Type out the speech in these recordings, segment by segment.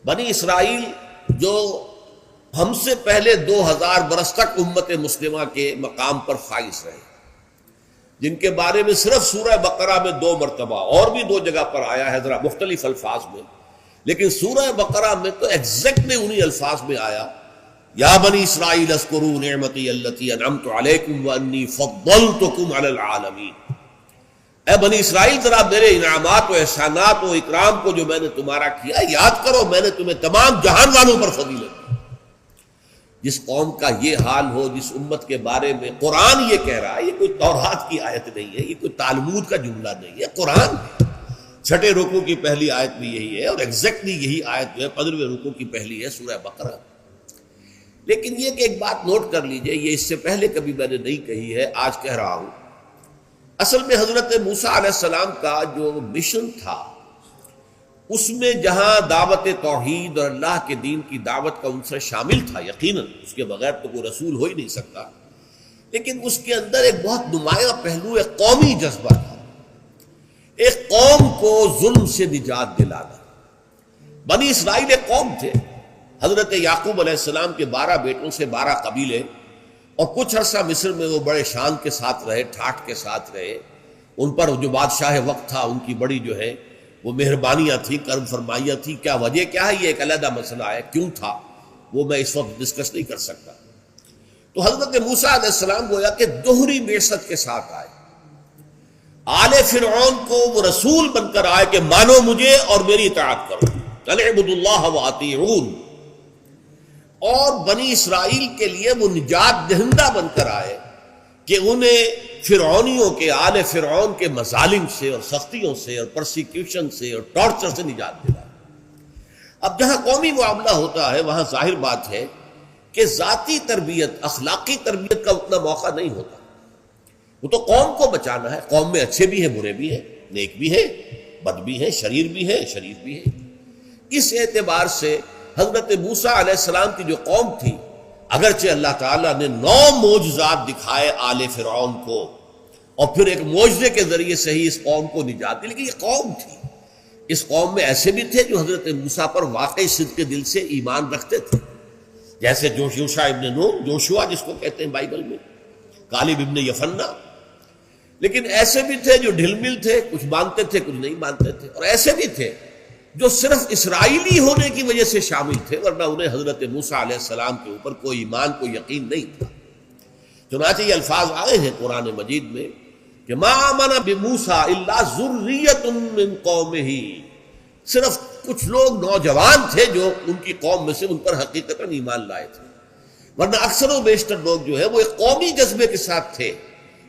بنی اسرائیل جو ہم سے پہلے 2000 برس تک امت مسلمہ کے مقام پر فائز رہے، جن کے بارے میں صرف سورہ بقرہ میں 2 مرتبہ اور بھی 2 جگہ پر آیا ہے ذرا مختلف الفاظ میں، لیکن سورہ بقرہ میں تو ایگزیکٹلی انہی الفاظ میں آیا، یا بنی اسرائیل اذکروا نعمتی التی انعمت علیکم وانی فضلتکم علی العالمین، اے بنی اسرائیل ذرا میرے انعامات و احسانات و اکرام کو جو میں نے تمہارا کیا یاد کرو، میں نے تمہیں تمام جہان والوں پر فضیلت دی۔ جس قوم کا یہ حال ہو، جس امت کے بارے میں قرآن یہ کہہ رہا ہے، یہ کوئی تورات کی آیت نہیں ہے، یہ کوئی تالمود کا جملہ نہیں ہے، قرآن ہے۔ 6 رکوع کی پہلی آیت بھی یہی ہے، اور ایگزیکٹلی یہی آیت جو ہے 15ویں رکوع کی پہلی ہے سورہ بقرہ۔ لیکن یہ کہ ایک بات نوٹ کر لیجئے، یہ اس سے پہلے کبھی میں نے نہیں کہی ہے، آج کہہ رہا ہوں۔ اصل میں حضرت موسیٰ علیہ السلام کا جو مشن تھا، اس میں جہاں دعوت توحید اور اللہ کے دین کی دعوت کا عنصر شامل تھا، یقیناً اس کے بغیر تو کوئی رسول ہو ہی نہیں سکتا، لیکن اس کے اندر ایک بہت نمایاں پہلو ایک قومی جذبہ تھا، ایک قوم کو ظلم سے نجات دلانا۔ بنی اسرائیل ایک قوم تھے، حضرت یعقوب علیہ السلام کے 12 بیٹوں سے 12 قبیلے، اور کچھ عرصہ مصر میں وہ بڑے شان کے ساتھ رہے، ٹھاٹھ کے ساتھ رہے، ان پر جو بادشاہ وقت تھا ان کی بڑی جو ہے وہ مہربانیاں تھیں، کرم فرمائیاں تھیں۔ کیا وجہ کیا ہے یہ ایک علیحدہ مسئلہ ہے، کیوں تھا وہ میں اس وقت ڈسکس نہیں کر سکتا۔ تو حضرت موسیٰ علیہ السلام گویا کہ دوہری بعثت کے ساتھ آئے، آل فرعون کو وہ رسول بن کر آئے کہ مانو مجھے اور میری اطاعت کرو، اعبدوا اللہ واطیعون، اور بنی اسرائیل کے لیے وہ نجات دہندہ بن کر آئے کہ انہیں فرعونیوں کے، آل فرعون کے مظالم سے اور سختیوں سے اور پرسیکیوشن سے اور ٹارچر سے نجات دلائے۔ اب جہاں قومی معاملہ ہوتا ہے وہاں ظاہر بات ہے کہ ذاتی تربیت، اخلاقی تربیت کا اتنا موقع نہیں ہوتا، وہ تو قوم کو بچانا ہے۔ قوم میں اچھے بھی ہیں، برے بھی ہیں، نیک بھی ہیں، بد بھی ہیں، شریر بھی ہیں، شریف بھی ہیں۔ اس اعتبار سے حضرت موسیٰ علیہ السلام کی جو قوم تھی، اگرچہ اللہ تعالیٰ نے 9 معجزات دکھائے آل فرعون کو، اور پھر ایک معجزے کے ذریعے سے ہی اس قوم کو نجات دی، لیکن یہ قوم تھی۔ اس قوم میں ایسے بھی تھے جو حضرت موسیٰ پر واقعی صدق دل سے ایمان رکھتے تھے، جیسے یوشع ابن نون، جوشوا جس کو کہتے ہیں بائبل میں، کالب ابن یفنہ۔ لیکن ایسے بھی تھے جو ڈھل مل تھے، کچھ مانتے تھے کچھ نہیں مانتے تھے، اور ایسے بھی تھے جو صرف اسرائیلی ہونے کی وجہ سے شامل تھے، ورنہ انہیں حضرت موسیٰ علیہ السلام کے اوپر کوئی ایمان، کوئی یقین نہیں تھا۔ چنانچہ یہ الفاظ آئے ہیں قرآن مجید میں کہ ما آمن بموسیٰ الا ذریۃ من قومہ، صرف کچھ لوگ نوجوان تھے جو ان کی قوم میں سے ان پر حقیقتاً ایمان لائے تھے، ورنہ اکثر و بیشتر لوگ جو ہے وہ ایک قومی جذبے کے ساتھ تھے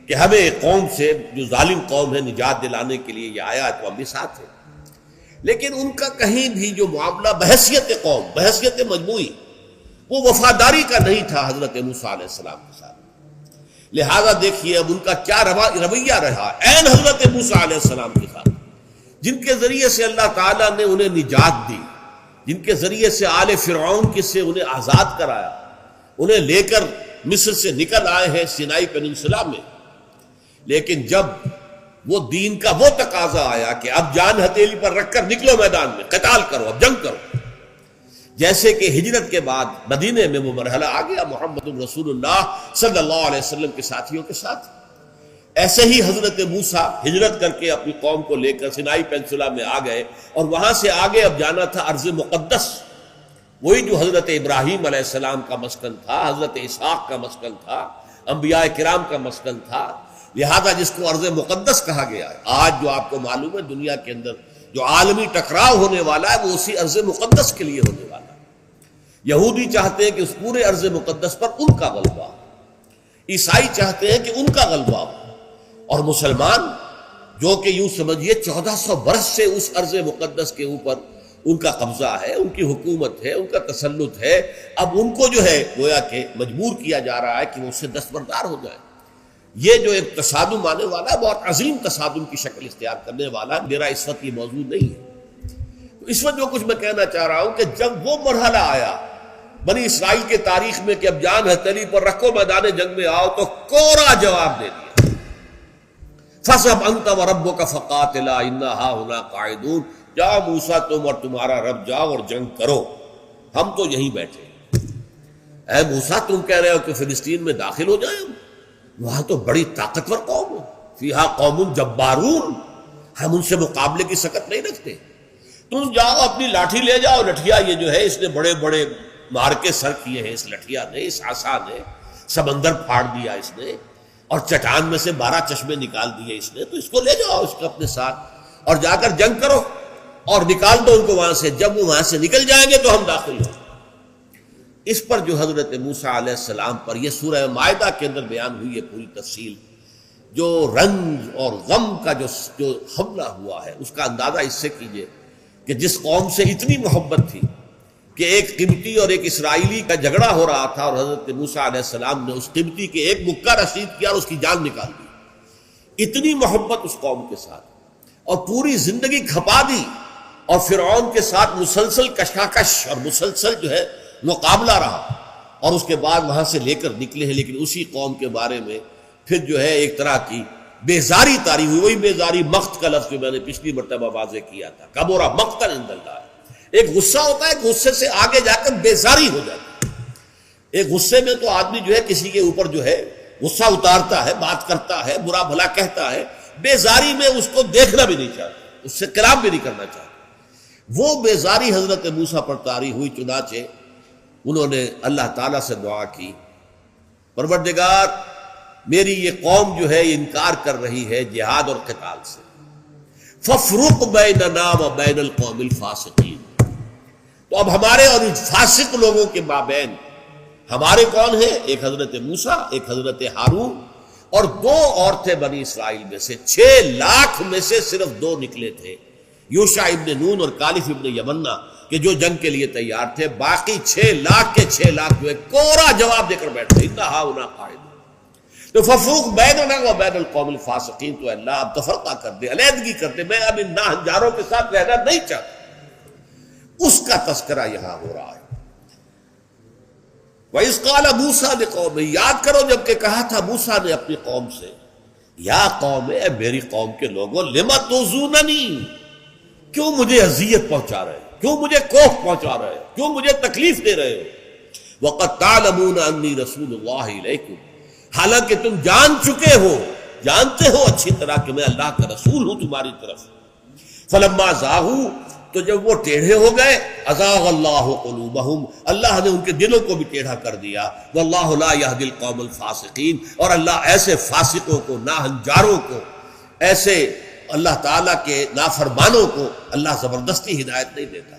کہ ہمیں ایک قوم سے جو ظالم قوم ہے نجات دلانے کے لیے یہ آیا تو ہم بھی ساتھ ہیں۔ لیکن ان کا کہیں بھی جو معاملہ بحیثیت قوم، بحیثیت مجموعی، وہ وفاداری کا نہیں تھا حضرت موسیٰ علیہ السلام کے ساتھ۔ لہذا دیکھیے اب ان کا کیا رویہ رہا عین حضرت موسیٰ علیہ السلام کے ساتھ، جن کے ذریعے سے اللہ تعالیٰ نے انہیں نجات دی، جن کے ذریعے سے آل فرعون کی سے انہیں آزاد کرایا، انہیں لے کر مصر سے نکل آئے ہیں سینائی پیننسلا میں۔ لیکن جب وہ دین کا وہ تقاضا آیا کہ اب جان ہتھیلی پر رکھ کر نکلو میدان میں، قتال کرو، اب جنگ کرو، جیسے کہ ہجرت کے بعد مدینے میں وہ مرحلہ آ گیا محمد رسول اللہ صلی اللہ علیہ وسلم کے ساتھیوں کے ساتھ، ایسے ہی حضرت موسیٰ ہجرت کر کے اپنی قوم کو لے کر سینائی پینسولا میں آ گئے، اور وہاں سے آگے اب جانا تھا ارض مقدس، وہی جو حضرت ابراہیم علیہ السلام کا مسکن تھا، حضرت اسحاق کا مسکن تھا، انبیاء کرام کا مسکن تھا، لہذا جس کو ارض مقدس کہا گیا ہے۔ آج جو آپ کو معلوم ہے دنیا کے اندر جو عالمی ٹکراؤ ہونے والا ہے وہ اسی ارض مقدس کے لیے ہونے والا ہے۔ یہودی چاہتے ہیں کہ اس پورے ارض مقدس پر ان کا غلبہ ہو، عیسائی چاہتے ہیں کہ ان کا غلبہ ہو، اور مسلمان جو کہ یوں سمجھیے 1400 برس سے اس ارض مقدس کے اوپر ان کا قبضہ ہے، ان کی حکومت ہے، ان کا تسلط ہے، اب ان کو جو ہے گویا کہ مجبور کیا جا رہا ہے کہ وہ اس سے دستبردار ہو جائے۔ یہ جو ایک تصادم آنے والا ہے بہت عظیم تصادم کی شکل اختیار کرنے والا ہے، میرا اس وقت یہ موضوع نہیں ہے۔ تو اس وقت جو کچھ میں کہنا چاہ رہا ہوں کہ جب وہ مرحلہ آیا بنی اسرائیل کے تاریخ میں کہ اب جان ہتھیلی پر رکھو، میدان جنگ میں آؤ، تو کوڑا جواب دے دیا، فَاذْهَبْ أَنْتَ وَرَبُّكَ فَقَاتِلَا إِنَّا هَاهُنَا قَاعِدُونَ، جاؤ موسیٰ تم اور تمہارا رب جاؤ اور جنگ کرو، ہم تو یہیں بیٹھے۔ اے موسیٰ تم کہہ رہے ہو کہ فلسطین میں داخل ہو جائیں، وہاں تو بڑی طاقتور قوم ہے، فیہا قوم جبارون، ہم ان سے مقابلے کی سکت نہیں رکھتے، تم جاؤ اپنی لاٹھی لے جاؤ۔ لٹھیا یہ جو ہے اس نے بڑے بڑے مار کے سر کیے ہیں، اس لٹھیا نے، اس عصا نے سمندر پھاڑ دیا اس نے، اور چٹان میں سے 12 چشمے نکال دیے اس نے، تو اس کو لے جاؤ اس کو اپنے ساتھ اور جا کر جنگ کرو اور نکال دو ان کو وہاں سے، جب وہ وہاں سے نکل جائیں گے تو ہم داخل ہوں۔ اس پر جو حضرت موسیٰ علیہ السلام پر یہ سورہ مائدہ کے اندر بیان ہوئی ہے پوری تفصیل، جو رنج اور غم کا جو حملہ ہوا ہے اس کا اندازہ اس سے کیجئے کہ جس قوم سے اتنی محبت تھی کہ ایک قبطی اور ایک اسرائیلی کا جھگڑا ہو رہا تھا اور حضرت موسیٰ علیہ السلام نے اس قبطی کے ایک مکہ رسید کیا اور اس کی جان نکال دی، اتنی محبت اس قوم کے ساتھ، اور پوری زندگی کھپا دی، اور فرعون کے ساتھ مسلسل کشاکش اور مسلسل جو ہے مقابلہ رہا، اور اس کے بعد وہاں سے لے کر نکلے ہیں۔ لیکن اسی قوم کے بارے میں پھر جو ہے ایک طرح کی بیزاری طاری ہوئی، وہی بیزاری مقت کا لفظ جو میں نے پچھلی مرتبہ واضح کیا تھا، کبورا مقتا عند اللہ۔ ایک غصہ ہوتا ہے، غصے سے آگے جا کر بیزاری ہو جاتی ہے۔ ایک غصے میں تو آدمی جو ہے کسی کے اوپر جو ہے غصہ اتارتا ہے، بات کرتا ہے، برا بھلا کہتا ہے، بیزاری میں اس کو دیکھنا بھی نہیں چاہتا، اس سے کلام بھی نہیں کرنا چاہتا۔ وہ بیزاری حضرت موسیٰ پر طاری ہوئی، چنانچہ انہوں نے اللہ تعالیٰ سے دعا کی، پروردگار میری یہ قوم جو ہے انکار کر رہی ہے جہاد اور قتال سے، فَافْرُقْ بَيْنَنَا وَبَيْنَ الْقَوْمِ الْفَاسِقِينَ، تو اب ہمارے اور ان فاسق لوگوں کے مابین ہمارے کون ہیں؟ ایک حضرت موسیٰ، ایک حضرت ہارون، اور 2 عورتیں بنی اسرائیل میں سے، 6 لاکھ میں سے صرف 2 نکلے تھے، یوشع ابن نون اور کالف ابن یمنہ، کہ جو جنگ کے لیے تیار تھے۔ باقی 6 لاکھ کے 6 لاکھ جو ہے کورا جواب دے کر بیٹھے، انہا ہونا قائد۔ تو ففروق بیننا و بین القوم الفاسقین، تو اللہ اب تفرقہ کر دے، علیحدگی کر دے، میں اب ان ناہنجاروں کے ساتھ رہنا نہیں چاہتا۔ اس کا تذکرہ یہاں ہو رہا ہے۔ وَإِذْ قَالَ مُوسَىٰ لِقَوْمِهِ، یاد کرو جب کہ کہا تھا موسیٰ نے اپنی قوم سے، یا قوم، اے میری قوم کے لوگوں، لِمَ تُؤْذُونَنِی، کیوں مجھے اذیت پہنچا رہے ہو، کیوں مجھے کوف پہنچا رہے ہو، کیوں مجھے تکلیف دے رہے ہو؟ وَقَدْ تَعْلَمُونَ أَنِّي رَسُولُ اللَّهِ إِلَيْكُمْ، حالانکہ تم جان چکے ہو، جانتے ہو اچھی طرح کہ میں اللہ کا رسول ہوں تمہاری طرف۔ فَلَمَّا زَاغُوا، تو جب وہ ٹیڑھے ہو گئے، أَزَاغَ اللَّهُ قُلُوبَهُمْ، اللہ نے ان کے دلوں کو بھی ٹیڑھا کر دیا، وَاللَّهُ لَا يَهْدِي الْقَوْمَ الْفَاسِقِينَ، اور اللہ ایسے فاسقوں کو، ناہنجاروں کو، ایسے اللہ تعالیٰ کے نافرمانوں کو اللہ زبردستی ہدایت نہیں دیتا۔